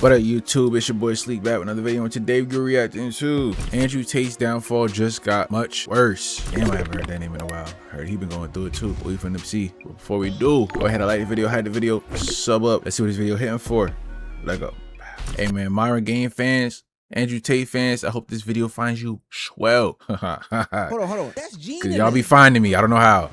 What up, YouTube? It's your boy Sleep back with another video. And today we're reacting to Andrew Tate's downfall just got much worse. Damn, I haven't heard that name in a while. Heard he been going through it too. We finna see. But before we do, go ahead and like the video, hype the video, sub up. Let's see what this video hitting for. Let go. Hey man, Myron Game fans, Andrew Tate fans, I hope this video finds you swell. Hold on. That's Gene. Cause y'all be finding me. I don't know how.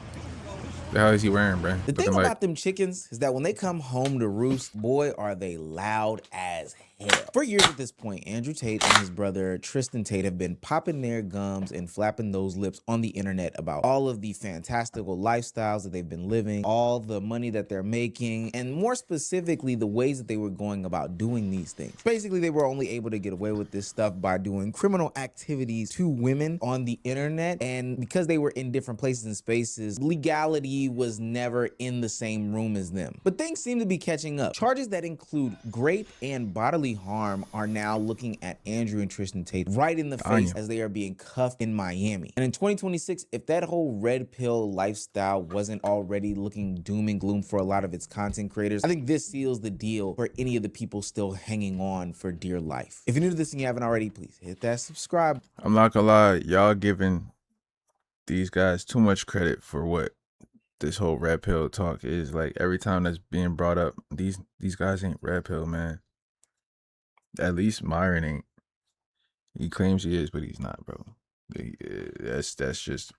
The hell is he wearing, bro? The thing about them chickens is that when they come home to roost, boy, are they loud as hell. For years at this point, Andrew Tate and his brother Tristan Tate have been popping their gums and flapping those lips on the internet about all of the fantastical lifestyles that they've been living, all the money that they're making, and more specifically, the ways that they were going about doing these things. Basically, they were only able to get away with this stuff by doing criminal activities to women on the internet, and because they were in different places and spaces, legality was never in the same room as them. But things seem to be catching up. Charges that include rape and bodily harm are now looking at Andrew and Tristan Tate right in the face as they are being cuffed in Miami. And in 2026, if that whole red pill lifestyle wasn't already looking doom and gloom for a lot of its content creators, I think this seals the deal for any of the people still hanging on for dear life. If you're new to this and you haven't already, please hit that subscribe. I'm not gonna lie, y'all giving these guys too much credit for what this whole red pill talk is. Like, every time that's being brought up, these guys ain't red pill, man. At least Myron ain't. He claims he is, but he's not, bro. That's just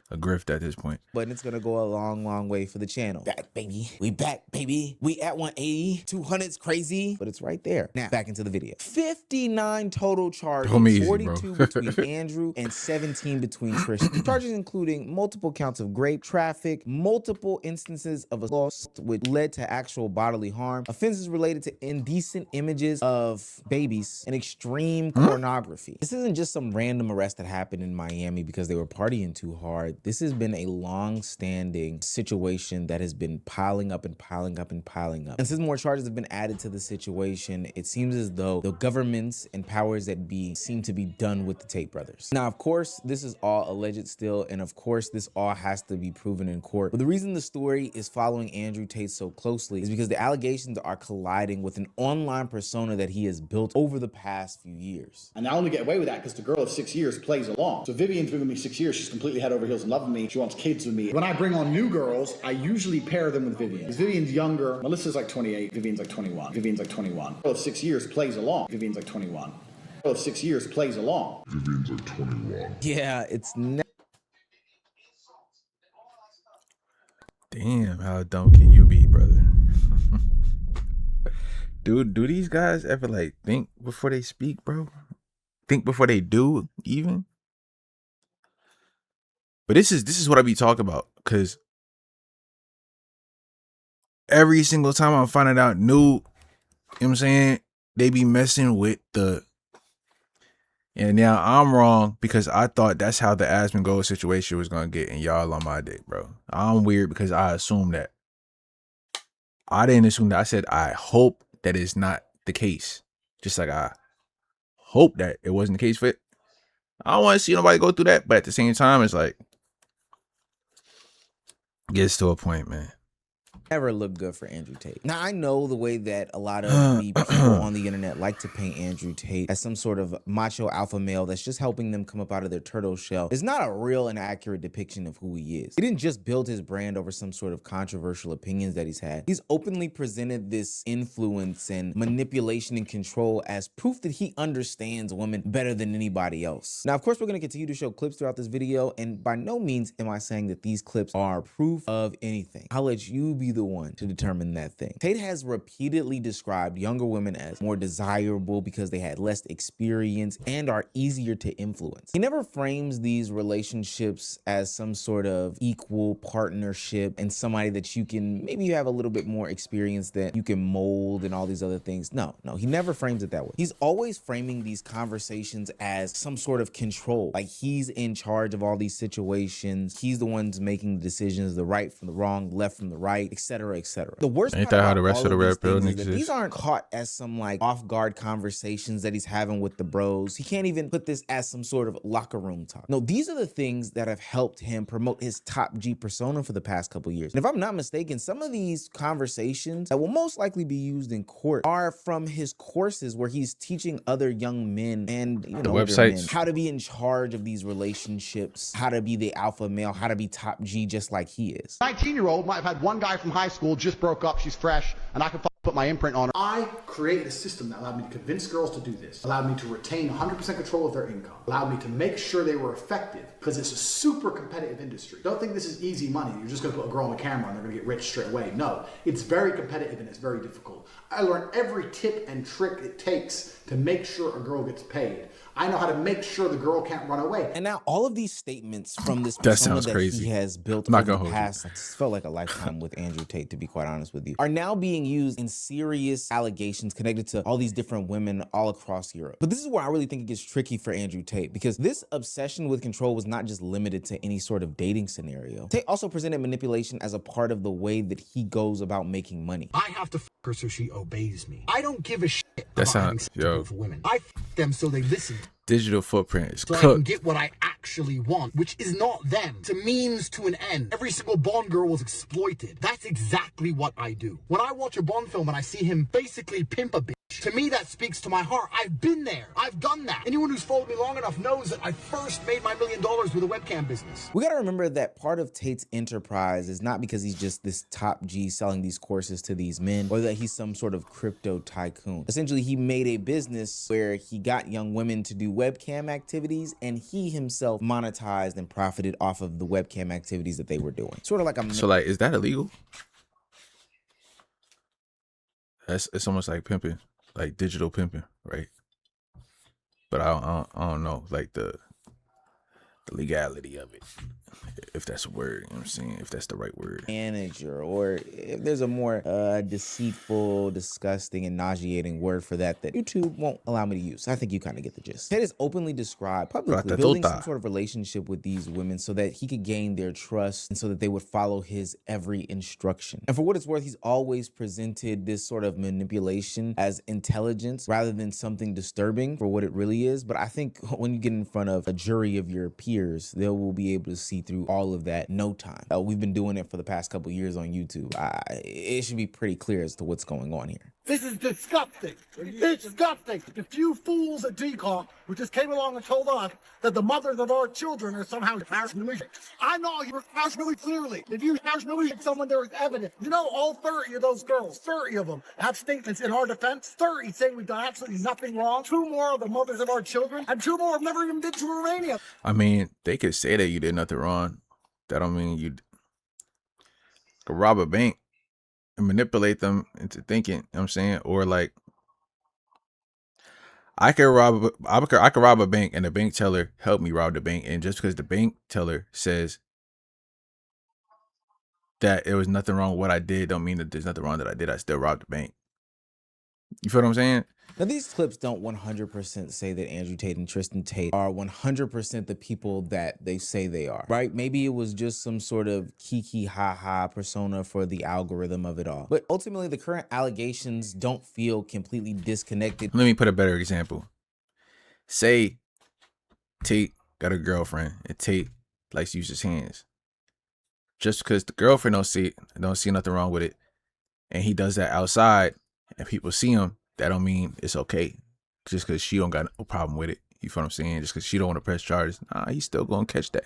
a grift at this point. But it's gonna go a long way for the channel. Back, baby. We back, baby. We at 180. 200's crazy, but it's right there. Now, back into the video. 59 total charges. 42 between Andrew and 17 between Tristan. Charges including multiple counts of rape, traffic, multiple instances of assault which led to actual bodily harm, offenses related to indecent images of babies, and extreme pornography. This isn't just some random arrest that happened in Miami because they were partying too hard. This has been a long-standing situation that has been piling up and piling up and piling up. And since more charges have been added to the situation, it seems as though the governments and powers that be seem to be done with the Tate brothers. Now, of course, this is all alleged still, and of course, this all has to be proven in court. But the reason the story is following Andrew Tate so closely is because the allegations are colliding with an online persona that he has built over the past few years. And I only get away with that because the girl of 6 years plays along. So Vivian's been with me 6 years. She's completely head over heels in love with me. She wants kids with me. When I bring on new girls, I usually pair them with Vivian. Because Vivian's younger. Melissa's like 28. Vivian's like 21. Vivian's like 21. Girl of 6 years plays along. Vivian's like 21. Girl of 6 years plays along. Vivian's like 21. Yeah, it's Damn, how dumb can you be, brother? Dude, do these guys ever like think before they speak, bro? Think before they do, even? But this is what I be talking about, because every single time I'm finding out new, you know what I'm saying, they be messing with the, and now I'm wrong because I thought that's how the Aspen Gold situation was gonna get, and y'all on my dick, bro. I'm weird because I assumed that. I didn't assume that. I said I hope that is not the case. Just like I hope that it wasn't the case for it. I don't want to see nobody go through that, but at the same time, it's like, gets to a point, man. Never looked good for Andrew Tate. Now, I know the way that a lot of the people on the internet like to paint Andrew Tate as some sort of macho alpha male that's just helping them come up out of their turtle shell. It's not a real and accurate depiction of who he is. He didn't just build his brand over some sort of controversial opinions that he's had. He's openly presented this influence and manipulation and control as proof that he understands women better than anybody else. Now, of course, we're going to continue to show clips throughout this video, and by no means am I saying that these clips are proof of anything. I'll let you be the one to determine that thing. Tate has repeatedly described younger women as more desirable because they had less experience and are easier to influence. He never frames these relationships as some sort of equal partnership and somebody that you can, maybe you have a little bit more experience that you can mold and all these other things. No, he never frames it that way. He's always framing these conversations as some sort of control. Like he's in charge of all these situations. He's the ones making the decisions, the right from the wrong, left from the right, etc., etc. The worst Ain't part that how about the rest all of the these rap building things is that these exists? aren't caught as some like off-guard conversations that he's having with the bros. He can't even put this as some sort of locker room talk. No, these are the things that have helped him promote his top G persona for the past couple years. And if I'm not mistaken, some of these conversations that will most likely be used in court are from his courses where he's teaching other young men and The older websites. men how to be in charge of these relationships, how to be the alpha male, how to be top G just like he is. 19-year-old might have had one guy from high school, just broke up, she's fresh, and I can put my imprint on her. I created a system that allowed me to convince girls to do this, allowed me to retain 100% control of their income, allowed me to make sure they were effective, because it's a super competitive industry. Don't think this is easy money. You're just going to put a girl on the camera and they're going to get rich straight away. No, it's very competitive and it's very difficult. I learned every tip and trick it takes to make sure a girl gets paid. I know how to make sure the girl can't run away. And now all of these statements from this That persona sounds that crazy. he has built I'm not over gonna the hold you. past, I just felt like a lifetime with Andrew Tate, to be quite honest with you, are now being used in serious allegations connected to all these different women all across Europe. But this is where I really think it gets tricky for Andrew Tate, because this obsession with control was not just limited to any sort of dating scenario. Tate also presented manipulation as a part of the way that he goes about making money. I have to f her so she obeys me. I don't give a shit about sound- having sex yo. with women. I f them so they listen, Digital footprint is so I can cooked. get what I actually want, which is not them. It's a means to an end. Every single Bond girl was exploited. That's exactly what I do. When I watch a Bond film and I see him basically pimp a bitch, to me that speaks to my heart. I've been there. I've done that. Anyone who's followed me long enough knows that I first made my $1 million with a webcam business. We gotta remember that part of Tate's enterprise is not because he's just this top G selling these courses to these men, or that he's some sort of crypto tycoon. Essentially, he made a business where he got young women to do webcam activities, and he himself monetized and profited off of the webcam activities that they were doing. Sort of like a So like, is that illegal? It's almost like pimping, like digital pimping, right? But I don't know, like the legality of it, if that's a word. You know what I'm saying? If that's the right word. manager, or if there's a more deceitful, disgusting, and nauseating word for that YouTube won't allow me to use. I think you kind of get the gist. Ted is openly described publicly building some sort of relationship with these women so that he could gain their trust and so that they would follow his every instruction. And for what it's worth, he's always presented this sort of manipulation as intelligence rather than something disturbing for what it really is. But I think when you get in front of a jury of your peers, they will be able to see through all of that in no time. We've been doing it for the past couple years on YouTube. It should be pretty clear as to what's going on here. This is disgusting. It's disgusting. The few fools at DCOM who just came along and told us that the mothers of our children are somehow transmitted. I know you're transmitted clearly. If you transmitted someone, there is evidence. You know, all 30 of those girls, 30 of them, have statements in our defense. 30 saying we've done absolutely nothing wrong. 2 more are the mothers of our children, and 2 more have never even been to Romania. I mean, they could say that you did nothing wrong. That don't mean you could rob a bank and manipulate them into thinking, you know what I'm saying? Or like, I could rob a bank and the bank teller helped me rob the bank, and just because the bank teller says that there was nothing wrong with what I did, don't mean that there's nothing wrong that I did. I still robbed the bank. You feel what I'm saying? Now, these clips don't 100% say that Andrew Tate and Tristan Tate are 100% the people that they say they are, right? Maybe it was just some sort of kiki ha-ha persona for the algorithm of it all. But ultimately, the current allegations don't feel completely disconnected. Let me put a better example. Say Tate got a girlfriend and Tate likes to use his hands. Just because the girlfriend don't see nothing wrong with it, and he does that outside and people see him, that don't mean it's okay. Just because she don't got no problem with it. You feel what I'm saying? Just because she don't want to press charges, nah, he's still gonna catch that.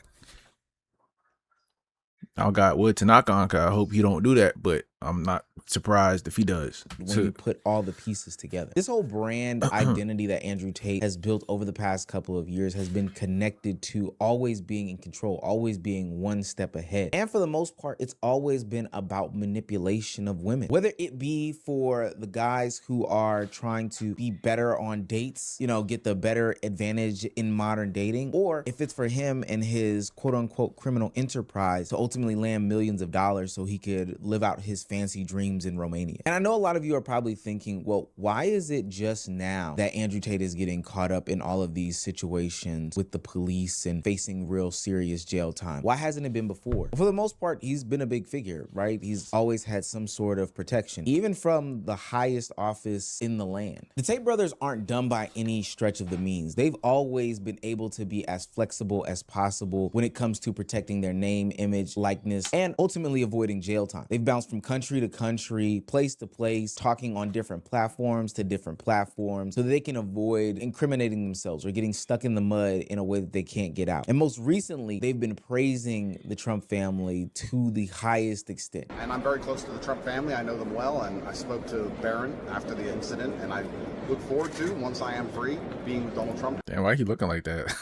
I don't got wood to knock on, cause I hope he don't do that, but I'm not surprised if he does. When you put all the pieces together. This whole brand identity that Andrew Tate has built over the past couple of years has been connected to always being in control, always being one step ahead. And for the most part, it's always been about manipulation of women. Whether it be for the guys who are trying to be better on dates, you know, get the better advantage in modern dating, or if it's for him and his quote unquote criminal enterprise to ultimately land millions of dollars so he could live out his fancy dreams in Romania. And I know a lot of you are probably thinking, well, why is it just now that Andrew Tate is getting caught up in all of these situations with the police and facing real serious jail time? Why hasn't it been before? For the most part, he's been a big figure, right? He's always had some sort of protection, even from the highest office in the land. The Tate brothers aren't dumb by any stretch of the means. They've always been able to be as flexible as possible when it comes to protecting their name, image, likeness, and ultimately avoiding jail time. They've bounced from country to country, place to place, talking on different platforms to different platforms so that they can avoid incriminating themselves or getting stuck in the mud in a way that they can't get out. And most recently, they've been praising the Trump family to the highest extent. And I'm very close to the Trump family. I know them well, and I spoke to Barron after the incident, and I look forward to, once I am free, being with Donald Trump. Damn, why he looking like that?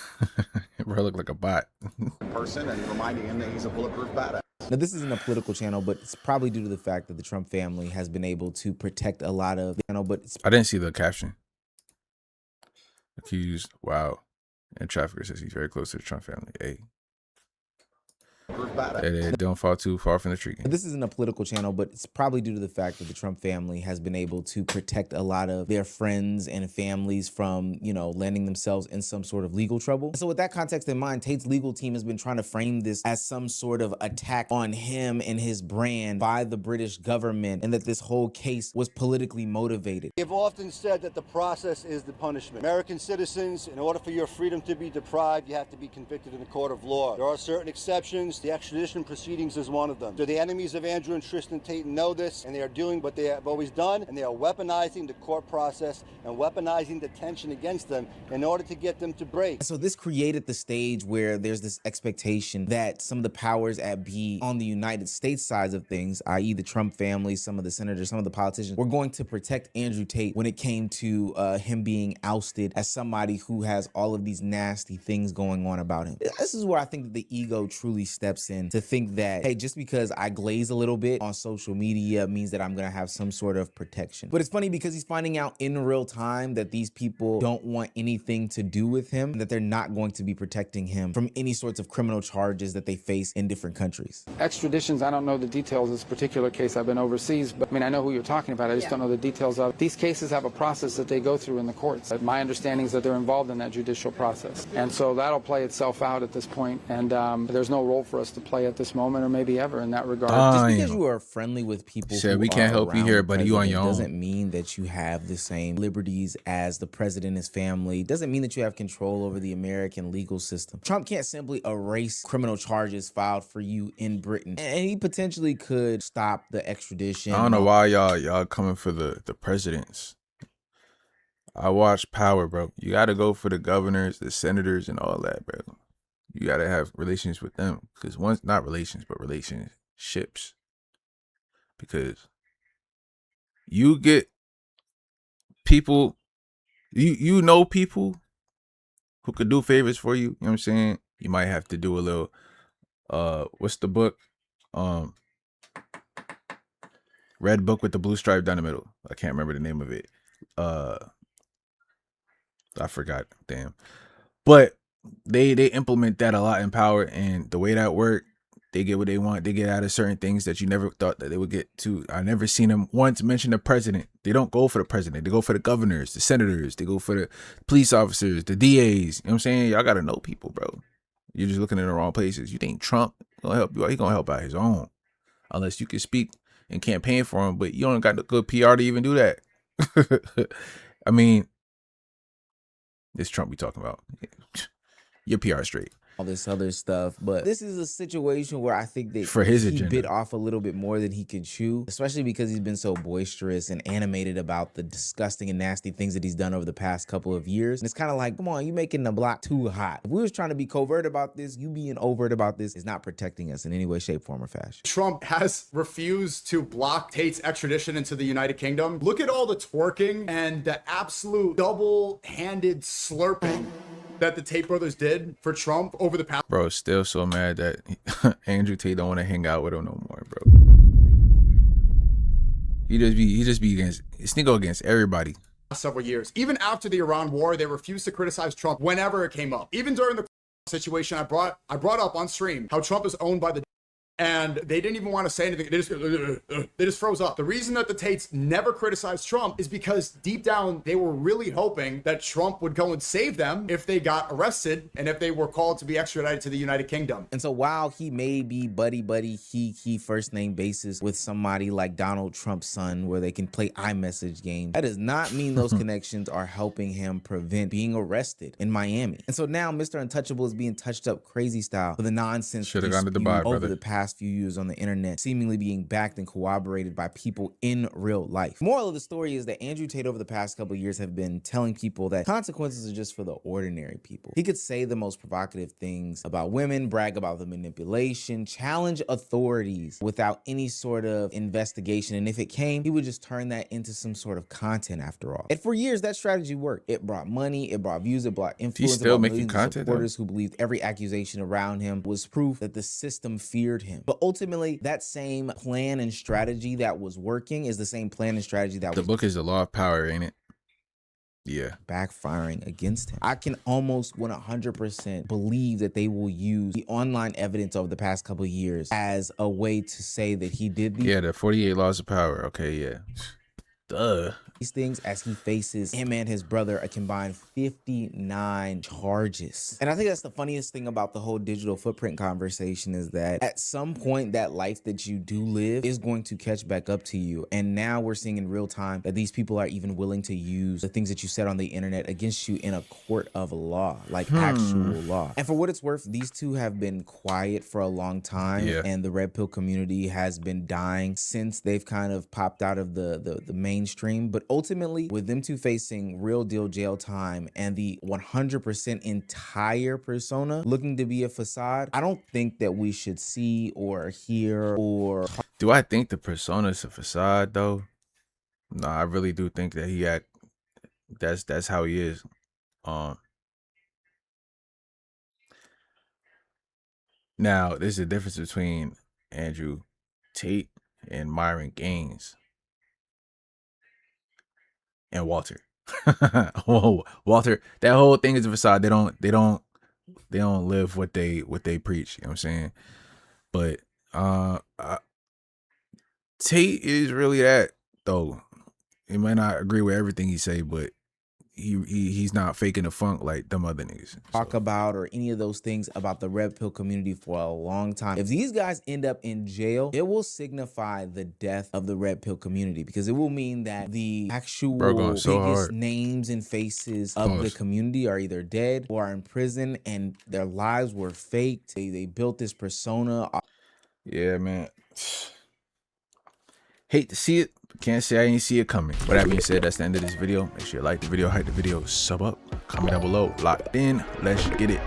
Bro, look like a bot. Person, and reminding him that he's a bulletproof badass. Now, this isn't a political channel, but it's probably due to the fact that the Trump family has been able to protect a lot of, I didn't see the caption. Accused, wow. And trafficker says he's very close to the Trump family. Hey. They don't fall too far from the tree. This isn't a political channel, but it's probably due to the fact that the Trump family has been able to protect a lot of their friends and families from, landing themselves in some sort of legal trouble. So with that context in mind, Tate's legal team has been trying to frame this as some sort of attack on him and his brand by the British government, and that this whole case was politically motivated. They've often said that the process is the punishment. American citizens, in order for your freedom to be deprived, you have to be convicted in a court of law. There are certain exceptions. The extradition proceedings is one of them. So the enemies of Andrew and Tristan Tate know this, and they are doing what they have always done, and they are weaponizing the court process and weaponizing the tension against them in order to get them to break. So this created the stage where there's this expectation that some of the powers at be on the United States side of things, i.e. the Trump family, some of the senators, some of the politicians, were going to protect Andrew Tate when it came to him being ousted as somebody who has all of these nasty things going on about him. This is where I think that the ego truly steps in, to think that, hey, just because I glaze a little bit on social media means that I'm gonna have some sort of protection. But it's funny because he's finding out in real time that these people don't want anything to do with him, and that they're not going to be protecting him from any sorts of criminal charges that they face in different countries. Extraditions, I don't know the details of this particular case. I've been overseas, but I know who you're talking about. I just don't know the details of it. These cases have a process that they go through in the courts. My understanding is that they're involved in that judicial process. And so that'll play itself out at this point, and there's no role for us to play at this moment, or maybe ever, in that regard. Just because you are friendly with people who we can't help you here, buddy, you on your own, doesn't mean that you have the same liberties as the president and his family. Doesn't mean that you have control over the American legal system. Trump can't simply erase criminal charges filed for you in Britain, and he potentially could stop the extradition. I don't know why y'all coming for the presidents. I watch Power, bro. You got to go for the governors, the senators, and all that, bro. You got to have relations with them, because one's not relations, but relationships. Because you get people, you know people who could do favors for you. You know what I'm saying? You might have to do a little, what's the book? Red book with the blue stripe down the middle. I can't remember the name of it. I forgot. Damn. But they implement that a lot in Power, and the way that work, they get what they want. They get out of certain things that you never thought that they would get to. I never seen them once mention the president. They don't go for the president. They go for the governors, the senators. They go for the police officers, the DAs. You know what I'm saying? Y'all got to know people, bro. You're just looking in the wrong places. You think Trump gonna help you out? He gonna help out his own. Unless you can speak and campaign for him, but you don't got the good PR to even do that. I mean, this Trump we talking about. Your PR straight. All this other stuff, but this is a situation where I think that for his he agenda bit off a little bit more than he could chew, especially because he's been so boisterous and animated about the disgusting and nasty things that he's done over the past couple of years. And it's kind of like, come on, you making the block too hot. If we was trying to be covert about this, you being overt about this is not protecting us in any way, shape, form, or fashion. Trump has refused to block Tate's extradition into the United Kingdom. Look at all the twerking and the absolute double-handed slurping that the Tate brothers did for Trump over the past. Bro, still so mad that Andrew Tate don't want to hang out with him no more, bro. He just be against, this nigga against everybody. Several years. Even after the Iran war, they refused to criticize Trump whenever it came up. Even during the situation, I brought up on stream how Trump is owned by the And they didn't even want to say anything. They just froze up. The reason that the Tates never criticized Trump is because deep down, they were really hoping that Trump would go and save them if they got arrested and if they were called to be extradited to the United Kingdom. And so while he may be buddy, he first name basis with somebody like Donald Trump's son, where they can play iMessage games, that does not mean those connections are helping him prevent being arrested in Miami. And so now Mr. Untouchable is being touched up crazy style for the nonsense Should have gone to Dubai, over brother. the past few years on the internet, seemingly being backed and corroborated by people in real life. Moral of the story is that Andrew Tate over the past couple of years have been telling people that consequences are just for the ordinary people. He could say the most provocative things about women, brag about the manipulation, challenge authorities without any sort of investigation. And if it came, he would just turn that into some sort of content after all. And for years, that strategy worked. It brought money, it brought views, it brought influence. He's still it brought making millions of content, supporters who believed every accusation around him was proof that the system feared him. But ultimately, that same plan and strategy that was working is the same plan and strategy that The book is The Law of Power, ain't it? Yeah. backfiring against him. I can almost 100% believe that they will use the online evidence over the past couple of years as a way to say that he did The 48 Laws of Power. Okay, yeah. Duh. these things as he faces him and his brother a combined 59 charges. And I think that's the funniest thing about the whole digital footprint conversation is that at some point that life that you do live is going to catch back up to you. And now we're seeing in real time that these people are even willing to use the things that you said on the internet against you in a court of law, like actual law. And for what it's worth, these two have been quiet for a long time. Yeah. And the red pill community has been dying since they've kind of popped out of the mainstream. But ultimately, with them two facing real deal jail time and the 100% entire persona looking to be a facade, I don't think that we should see or hear or... Do I think the persona's a facade though? No, I really do think that that's how he is. Now there's a difference between Andrew Tate and Myron Gaines and Walter. Oh, Walter, that whole thing is a facade. They don't live what they preach, you know what I'm saying? But Tate is really that though. He might not agree with everything he say, but he's not faking the funk like them other niggas. Talk about or any of those things about the red pill community for a long time. If these guys end up in jail, it will signify the death of the red pill community, because it will mean that the actual biggest names and faces of the community are either dead or are in prison and their lives were faked. They built this persona. Yeah, man. Hate to see it. Can't say I ain't see it coming. With that being said, that's the end of this video. Make sure you like the video, hype the video, sub up, comment down below. Locked in. Let's get it.